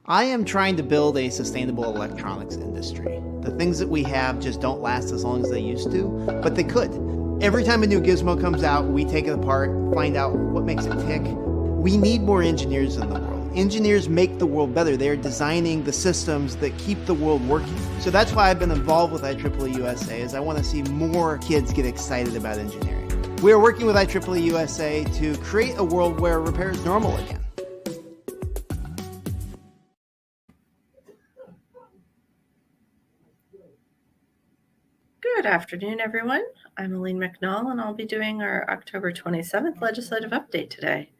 I am trying to build a sustainable electronics industry. The things that we have just don't last as long as they used to, but they could. Every time a new gizmo comes out, we take it apart, find out what makes it tick. We need more engineers in the world. Engineers make the world better. They're designing the systems that keep the world working. So that's why I've been involved with IEEE-USA, is I want to see more kids get excited about engineering. We are working with IEEE-USA to create a world where repair is normal again. Good afternoon, everyone. I'm Aline McNall, and I'll be doing our October 27th legislative update today.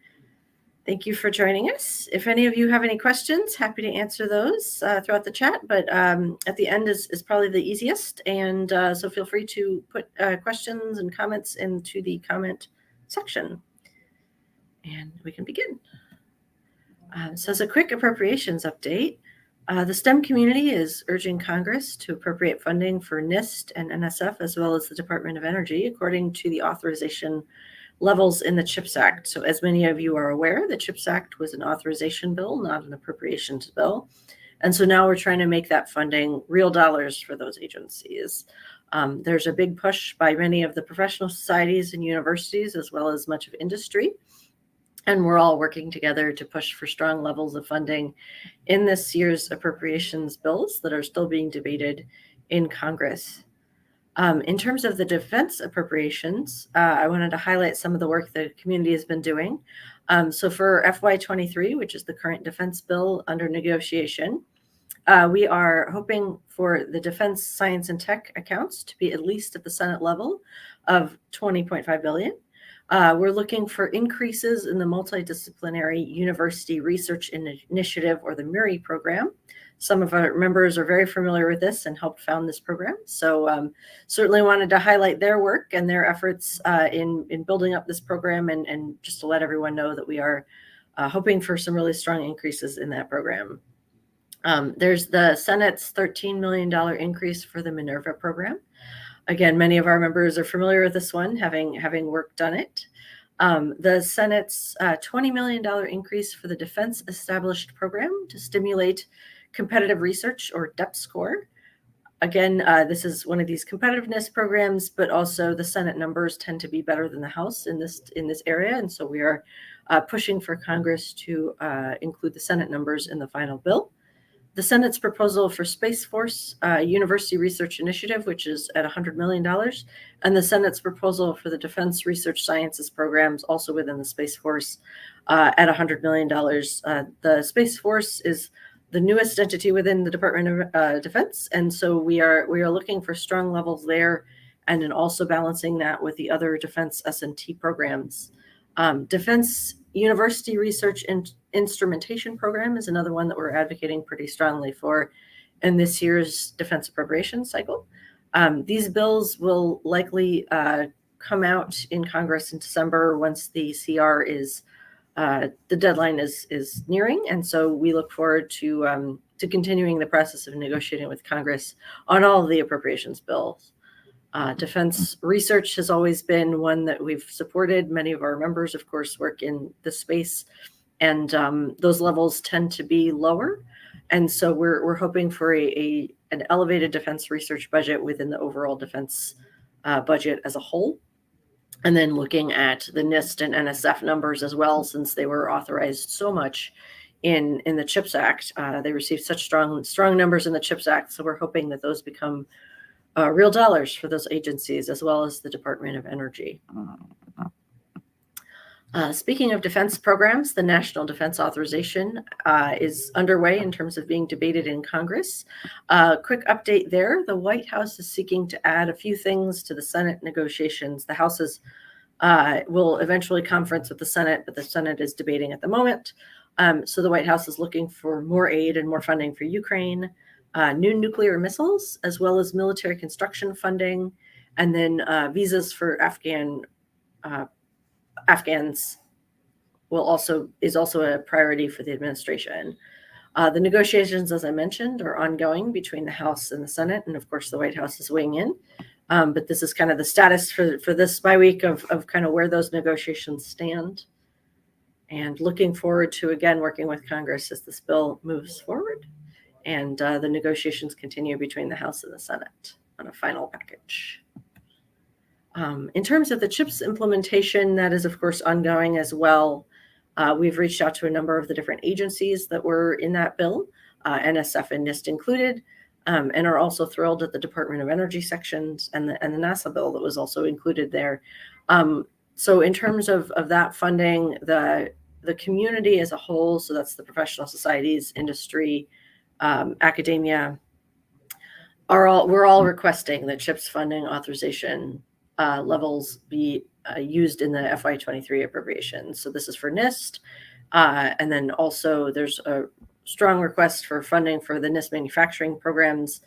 Thank you for joining us. If any of you have any questions, happy to answer those throughout the chat, but at the end is probably the easiest, and so feel free to put questions and comments into the comment section, and we can begin. So as a quick appropriations update, the STEM community is urging Congress to appropriate funding for NIST and NSF, as well as the Department of Energy, according to the authorization levels in the CHIPS Act. So as many of you are aware, the CHIPS Act was an authorization bill, not an appropriations bill. And so now we're trying to make that funding real dollars for those agencies. There's a big push by many of the professional societies and universities, as well as much of industry. And we're all working together to push for strong levels of funding in this year's appropriations bills that are still being debated in Congress. In terms of the defense appropriations, I wanted to highlight some of the work the community has been doing. So for FY23, which is the current defense bill under negotiation, we are hoping for the defense science and tech accounts to be at least at the Senate level of $20.5 billion. We're looking for increases in the Multidisciplinary University Research Initiative, or the MURI program. Some of our members are very familiar with this and helped found this program. So certainly wanted to highlight their work and their efforts in building up this program, and just to let everyone know that we are hoping for some really strong increases in that program. There's the Senate's $13 million increase for the Minerva program. Again, many of our members are familiar with this one, having worked on it. The Senate's $20 million increase for the Defense Established Program to stimulate competitive research, or DEP score. Again, this is one of these competitiveness programs, but also the Senate numbers tend to be better than the House in this area. And so we are pushing for Congress to include the Senate numbers in the final bill. The Senate's proposal for Space Force University Research Initiative, which is at $100 million, and the Senate's proposal for the Defense Research Sciences programs, also within the Space Force, at $100 million. The Space Force is the newest entity within the Department of Defense, and so we are looking for strong levels there, and then also balancing that with the other defense S&T programs. Defense University Research and Instrumentation Program is another one that we're advocating pretty strongly for in this year's defense appropriations cycle. These bills will likely come out in Congress in December once the CR is the deadline is nearing, and so we look forward to continuing the process of negotiating with Congress on all of the appropriations bills. Defense research has always been one that we've supported. Many of our members, of course, work in the space, and those levels tend to be lower. And so we're hoping for an elevated defense research budget within the overall defense budget as a whole. And then looking at the NIST and NSF numbers as well, since they were authorized so much in the CHIPS Act. They received such strong numbers in the CHIPS Act. So we're hoping that those become real dollars for those agencies, as well as the Department of Energy. Speaking of defense programs, the National Defense Authorization is underway in terms of being debated in Congress. Quick update there. The White House is seeking to add a few things to the Senate negotiations. The House will eventually conference with the Senate, but the Senate is debating at the moment. So the White House is looking for more aid and more funding for Ukraine, new nuclear missiles, as well as military construction funding, and then visas for Afghans is also a priority for the administration. The negotiations, as I mentioned, are ongoing between the House and the Senate, and of course the White House is weighing in. But this is kind of the status for this bi-week of kind of where those negotiations stand. and looking forward to, again, working with Congress as this bill moves forward and the negotiations continue between the House and the Senate on a final package. In terms of the CHIPS implementation, that is, of course, ongoing as well. We've reached out to a number of the different agencies that were in that bill, NSF and NIST included, and are also thrilled at the Department of Energy sections and the NASA bill that was also included there. So in terms of that funding, the community as a whole, so that's the professional societies, industry, academia, we're all requesting that CHIPS funding authorization levels be used in the FY23 appropriations. So this is for NIST, and then also there's a strong request for funding for the NIST manufacturing programs,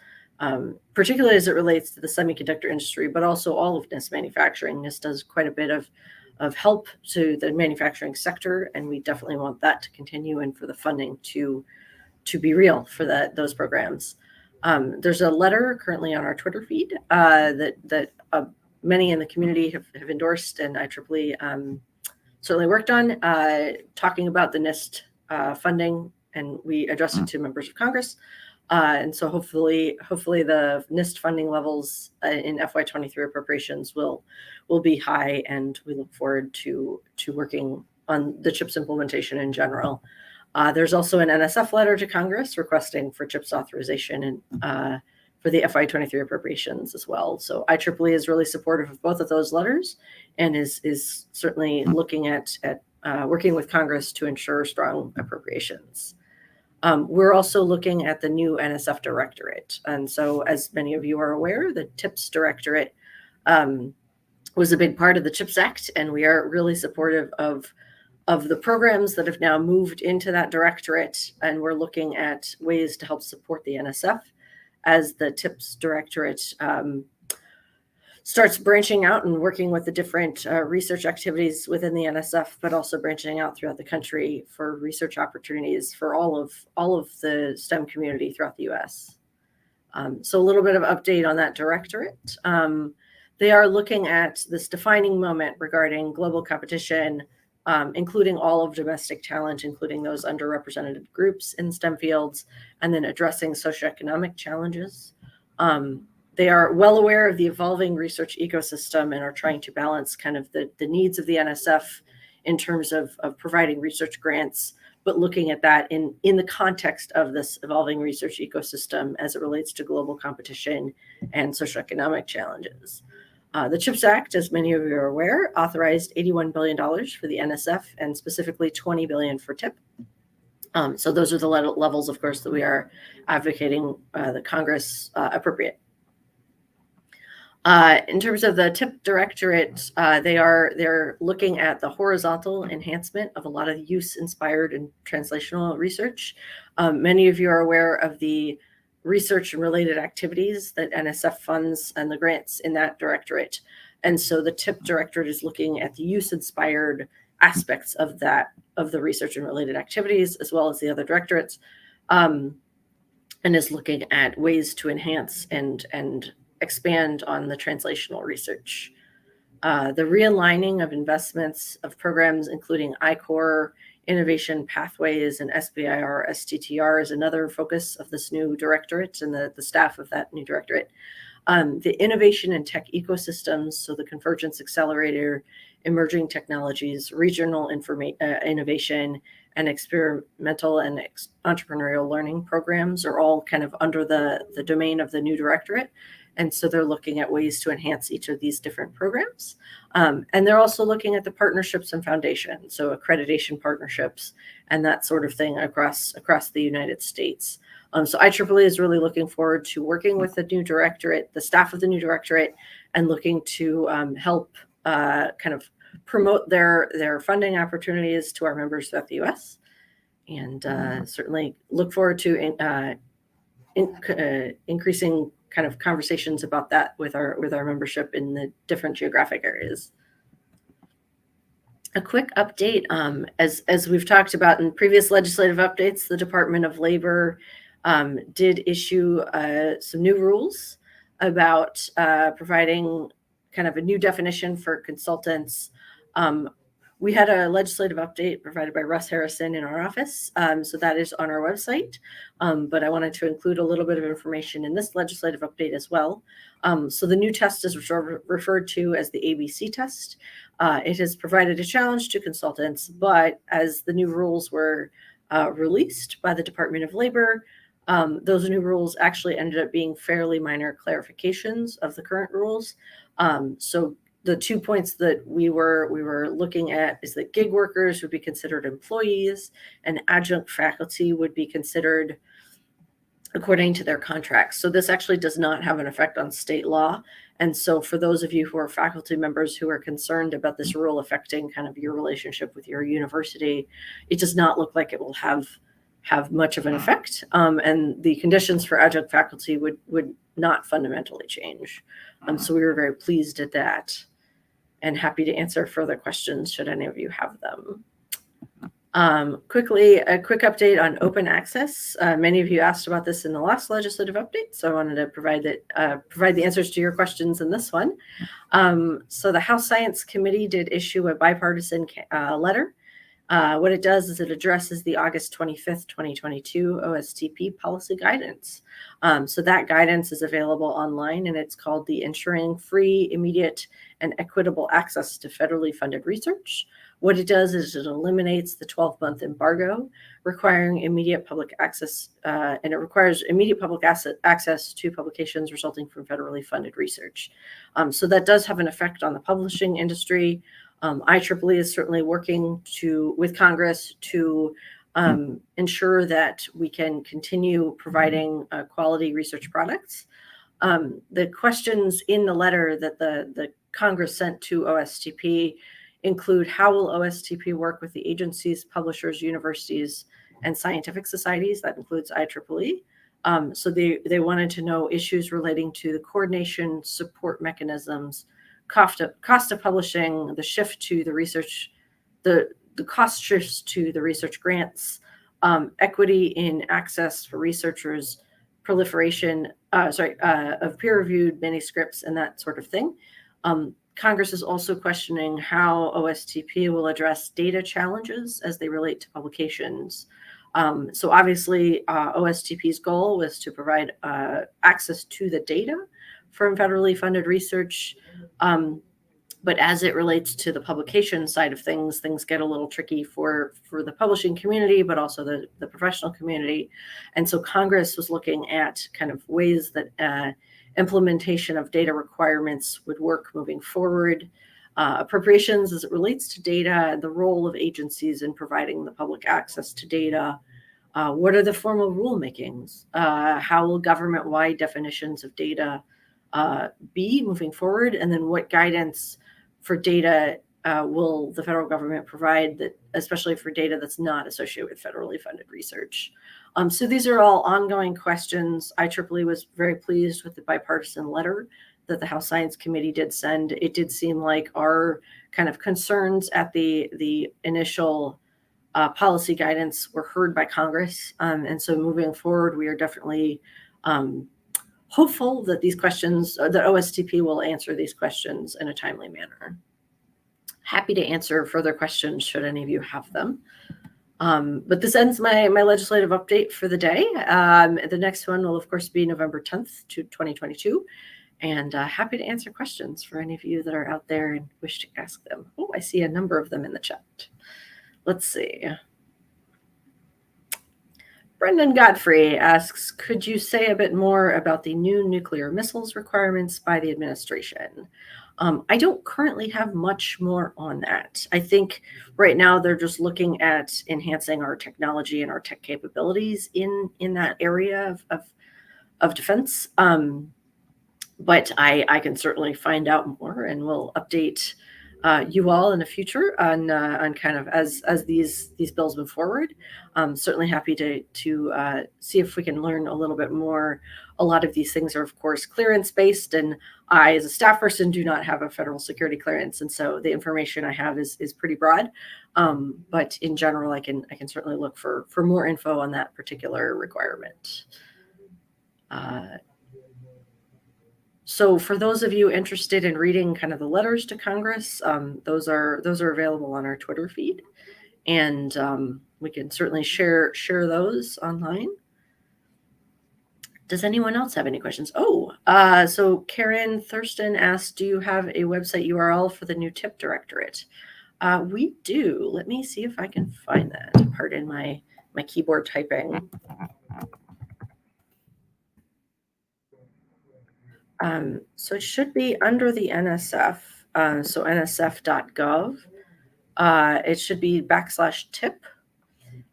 particularly as it relates to the semiconductor industry, but also all of NIST manufacturing. NIST does quite a bit of help to the manufacturing sector, and we definitely want that to continue and for the funding to be real for those programs. There's a letter currently on our Twitter feed that many in the community have endorsed, and IEEE certainly worked on, talking about the NIST funding, and we addressed it to members of Congress. And so hopefully the NIST funding levels in FY23 appropriations will be high, and we look forward to working on the CHIPS implementation in general. There's also an NSF letter to Congress requesting for CHIPS authorization and for the FY23 appropriations as well. So IEEE is really supportive of both of those letters and is certainly looking at working with Congress to ensure strong appropriations. We're also looking at the new NSF directorate. And so as many of you are aware, the TIPS directorate was a big part of the CHIPS Act, and we are really supportive of the programs that have now moved into that directorate, and we're looking at ways to help support the NSF as the TIPS directorate starts branching out and working with the different research activities within the NSF, but also branching out throughout the country for research opportunities for all of the STEM community throughout the U.S. So a little bit of update on that directorate. They are looking at this defining moment regarding global competition, including all of domestic talent, including those underrepresented groups in STEM fields, and then addressing socioeconomic challenges. They are well aware of the evolving research ecosystem and are trying to balance kind of the needs of the NSF in terms of providing research grants, but looking at that in the context of this evolving research ecosystem as it relates to global competition and socioeconomic challenges. The CHIPS Act, as many of you are aware, authorized $81 billion for the NSF and specifically $20 billion for TIP. So those are the levels, of course, that we are advocating the Congress appropriate. In terms of the TIP directorate, they're looking at the horizontal enhancement of a lot of use-inspired and translational research. Many of you are aware of the research and related activities that NSF funds and the grants in that directorate. And so the TIP directorate is looking at the use-inspired aspects of the research and related activities, as well as the other directorates, and is looking at ways to enhance and expand on the translational research. The realigning of investments of programs, including I-Corps, Innovation Pathways, and SBIR, STTR is another focus of this new directorate and the staff of that new directorate. The innovation and tech ecosystems, so the Convergence Accelerator, emerging technologies, regional innovation, and experimental and entrepreneurial learning programs are all kind of under the domain of the new directorate. And so they're looking at ways to enhance each of these different programs. And they're also looking at the partnerships and foundations, so accreditation partnerships and that sort of thing across the United States. So IEEE is really looking forward to working with the new directorate, the staff of the new directorate, and looking to help kind of promote their funding opportunities to our members throughout the U.S. And certainly look forward to increasing kind of conversations about that with our membership in the different geographic areas. A quick update, as we've talked about in previous legislative updates, the Department of Labor did issue some new rules about providing kind of a new definition for consultants. We had a legislative update provided by Russ Harrison in our office, so that is on our website. But I wanted to include a little bit of information in this legislative update as well. So the new test is referred to as the ABC test. It has provided a challenge to consultants, but as the new rules were released by the Department of Labor, those new rules actually ended up being fairly minor clarifications of the current rules. So the 2 points that we were looking at is that gig workers would be considered employees and adjunct faculty would be considered according to their contracts. So this actually does not have an effect on state law. And so for those of you who are faculty members who are concerned about this rule affecting kind of your relationship with your university, it does not look like it will have much of an effect. And the conditions for adjunct faculty would not fundamentally change. So we were very pleased at that and happy to answer further questions should any of you have them. Quickly, a quick update on open access. Many of you asked about this in the last legislative update, so I wanted to provide the answers to your questions in this one. So the House Science Committee did issue a bipartisan letter. What it does is it addresses the August 25th, 2022 OSTP policy guidance. So that guidance is available online, and it's called the Ensuring Free, Immediate, and Equitable Access to Federally Funded Research. What it does is it eliminates the 12-month embargo requiring immediate public access, and it requires immediate public access to publications resulting from federally funded research. So that does have an effect on the publishing industry. IEEE is certainly working with Congress to ensure that we can continue providing quality research products. The questions in the letter that the Congress sent to OSTP include how will OSTP work with the agencies, publishers, universities, and scientific societies? That includes IEEE. So they wanted to know issues relating to the coordination, support mechanisms, cost of publishing, the shift to the research, the cost shifts to the research grants, equity in access for researchers, proliferation of peer-reviewed manuscripts, and that sort of thing. Congress is also questioning how OSTP will address data challenges as they relate to publications. So obviously, OSTP's goal was to provide access to the data from federally funded research. But as it relates to the publication side of things, things get a little tricky for the publishing community, but also the professional community. And so Congress was looking at kind of ways that implementation of data requirements would work moving forward. Appropriations as it relates to data, the role of agencies in providing the public access to data. What are the formal rulemakings? How will government-wide definitions of data be moving forward? And then what guidance for data will the federal government provide, that especially for data that's not associated with federally funded research? So these are all ongoing questions. IEEE was very pleased with the bipartisan letter that the House Science Committee did send. It did seem like our kind of concerns at the initial policy guidance were heard by Congress. And so moving forward, we are definitely hopeful that these questions, that OSTP will answer these questions in a timely manner. Happy to answer further questions should any of you have them. But this ends my legislative update for the day. The next one will, of course, be November 10th, 2022. And happy to answer questions for any of you that are out there and wish to ask them. Oh, I see a number of them in the chat. Let's see. Brendan Godfrey asks, could you say a bit more about the new nuclear missiles requirements by the administration? I don't currently have much more on that. I think right now they're just looking at enhancing our technology and our tech capabilities in that area of defense. But I can certainly find out more, and we'll update you all in the future on kind of as these bills move forward. Certainly happy to see if we can learn a little bit more. A lot of these things are, of course, clearance based, and I, as a staff person, do not have a federal security clearance, and so the information I have is pretty broad. But in general, I can certainly look for more info on that particular requirement. So for those of you interested in reading kind of the letters to Congress, those are available on our Twitter feed, and we can certainly share those online. Does anyone else have any questions? So Karen Thurston asked, do you have a website URL for the new tip directorate? We do. Let me see if I can find that. Pardon my keyboard typing. So it should be under the NSF, so nsf.gov. It should be /tip.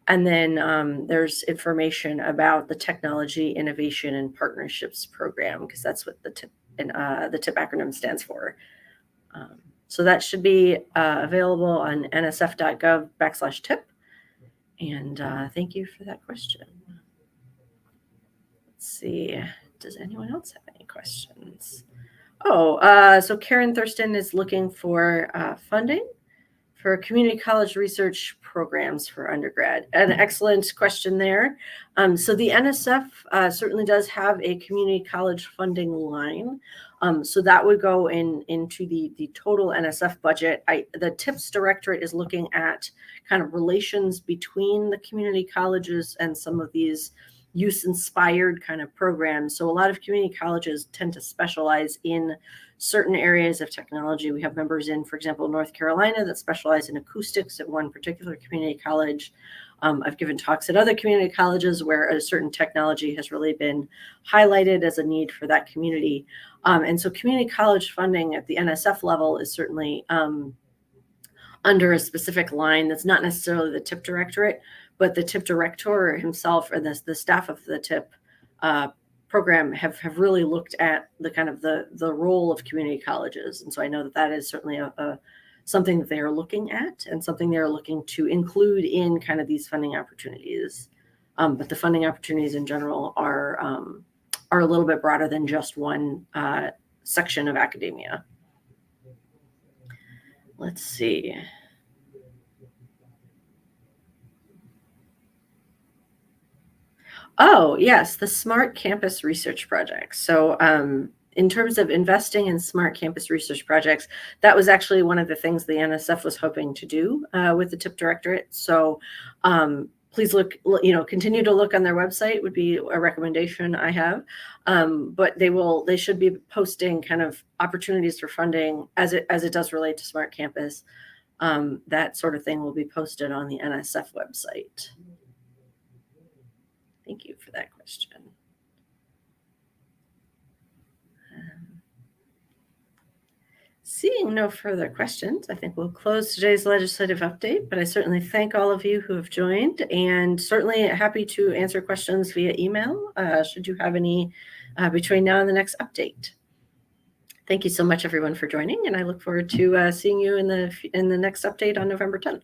And then there's information about the Technology Innovation and Partnerships Program, because that's what the TIP acronym stands for. So that should be available on nsf.gov /tip. And thank you for that question. Let's see. Does anyone else have any questions? So Karen Thurston is looking for funding for community college research programs for undergrad. An excellent question there. So the NSF certainly does have a community college funding line. So that would go into the total NSF budget. The TIPS directorate is looking at kind of relations between the community colleges and some of these use-inspired kind of programs. So a lot of community colleges tend to specialize in certain areas of technology. We have members in, for example, North Carolina that specialize in acoustics at one particular community college. I've given talks at other community colleges where a certain technology has really been highlighted as a need for that community. And so community college funding at the NSF level is certainly under a specific line that's not necessarily the TIP directorate, but the TIP director himself and the staff of the TIP program have really looked at the kind of the role of community colleges. And so I know that is certainly something that they are looking at and something they're looking to include in kind of these funding opportunities. But the funding opportunities in general are a little bit broader than just one section of academia. Let's see. Oh, yes, the Smart Campus Research Project. So in terms of investing in Smart Campus Research projects, that was actually one of the things the NSF was hoping to do with the TIP directorate. So please continue to look on their website would be a recommendation I have. But they should be posting kind of opportunities for funding as it does relate to Smart Campus. That sort of thing will be posted on the NSF website. Thank you for that question. Seeing no further questions, I think we'll close today's legislative update, but I certainly thank all of you who have joined and certainly happy to answer questions via email should you have any between now and the next update. Thank you so much, everyone, for joining, and I look forward to seeing you in the next update on November 10th.